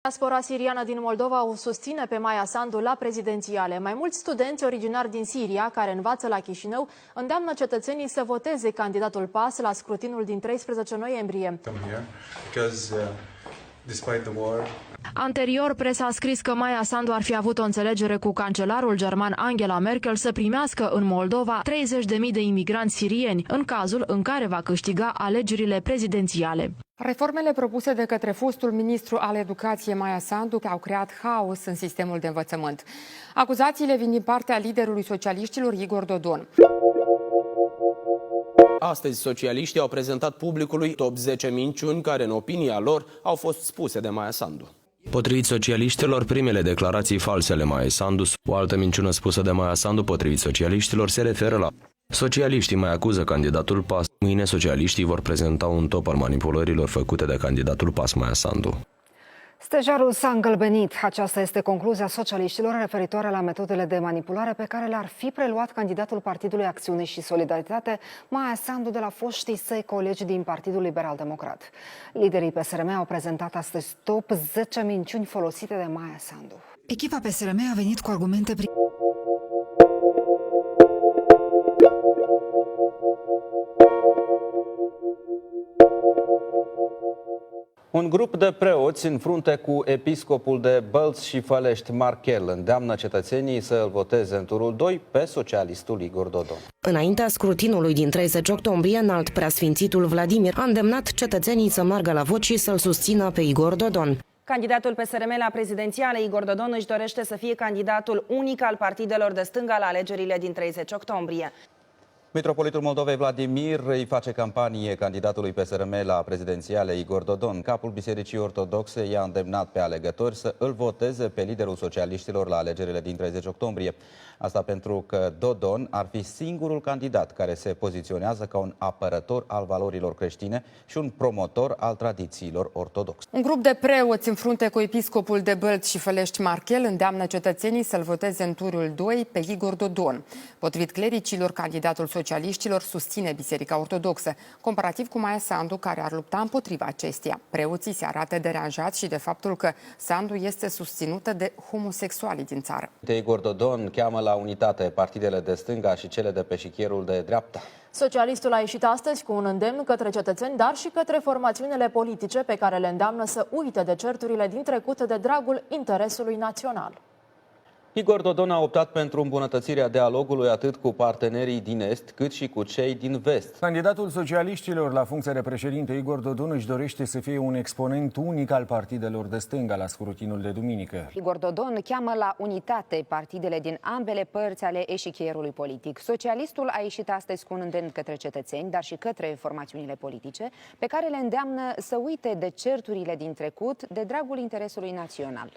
Diaspora siriană din Moldova o susține pe Maia Sandu la prezidențiale. Mai mulți studenți originari din Siria, care învață la Chișinău, îndeamnă cetățenii să voteze candidatul PAS la scrutinul din 13 noiembrie. Anterior, presa a scris că Maia Sandu ar fi avut o înțelegere cu cancelarul german Angela Merkel să primească în Moldova 30.000 de imigranți sirieni, în cazul în care va câștiga alegerile prezidențiale. Reformele propuse de către fostul ministru al educației Maia Sandu au creat haos în sistemul de învățământ. Acuzațiile vin din partea liderului socialiștilor Igor Dodon. Astăzi, socialiștii au prezentat publicului top 10 minciuni care, în opinia lor, au fost spuse de Maia Sandu. Potrivit socialiștilor, primele declarații false ale Maia Sandu, o altă minciună spusă de Maia Sandu, potrivit socialiștilor, se referă la... Socialiștii mai acuză candidatul PAS. Mâine, socialiștii vor prezenta un top al manipulărilor făcute de candidatul PAS Maia Sandu. Stejarul s-a îngălbenit. Aceasta este concluzia socialiștilor referitoare la metodele de manipulare pe care le-ar fi preluat candidatul Partidului Acțiune și Solidaritate, Maia Sandu, de la foștii săi colegi din Partidul Liberal Democrat. Liderii PSRM au prezentat astăzi top 10 minciuni folosite de Maia Sandu. Echipa PSRM a venit cu argumente Un grup de preoți în frunte cu episcopul de Bălți și Fălești, Marchel, îndeamnă cetățenii să îl voteze în turul 2 pe socialistul Igor Dodon. Înaintea scrutinului din 30 octombrie, înalt preasfințitul Vladimir a îndemnat cetățenii să meargă la vot și să-l susțină pe Igor Dodon. Candidatul PSRM la prezidențiale, Igor Dodon, își dorește să fie candidatul unic al partidelor de stânga la alegerile din 30 octombrie. Mitropolitul Moldovei Vladimir îi face campanie candidatului PSRM la prezidențiale Igor Dodon. Capul Bisericii Ortodoxe i-a îndemnat pe alegători să îl voteze pe liderul socialiștilor la alegerile din 30 octombrie. Asta pentru că Dodon ar fi singurul candidat care se poziționează ca un apărător al valorilor creștine și un promotor al tradițiilor ortodoxe. Un grup de preoți în frunte cu episcopul de Bălți și Fălești, Marchel, îndeamnă cetățenii să-l voteze în turul 2 pe Igor Dodon. Potrivit clericilor, candidatul socialiștilor susține Biserica Ortodoxă, comparativ cu Maia Sandu, care ar lupta împotriva acesteia. Preoții se arată deranjați și de faptul că Sandu este susținută de homosexualii din țară. Igor Dodon cheamă la unitate partidele de stânga și cele de pe șichierul de dreapta. Socialistul a ieșit astăzi cu un îndemn către cetățeni, dar și către formațiunile politice pe care le îndeamnă să uite de certurile din trecut de dragul interesului național. Igor Dodon a optat pentru îmbunătățirea dialogului atât cu partenerii din Est, cât și cu cei din Vest. Candidatul socialiștilor la funcția de președinte, Igor Dodon, își dorește să fie un exponent unic al partidelor de stânga la scrutinul de duminică. Igor Dodon cheamă la unitate partidele din ambele părți ale eșichierului politic. Socialistul a ieșit astăzi cu un îndemn către cetățeni, dar și către formațiunile politice, pe care le îndeamnă să uite de certurile din trecut de dragul interesului național.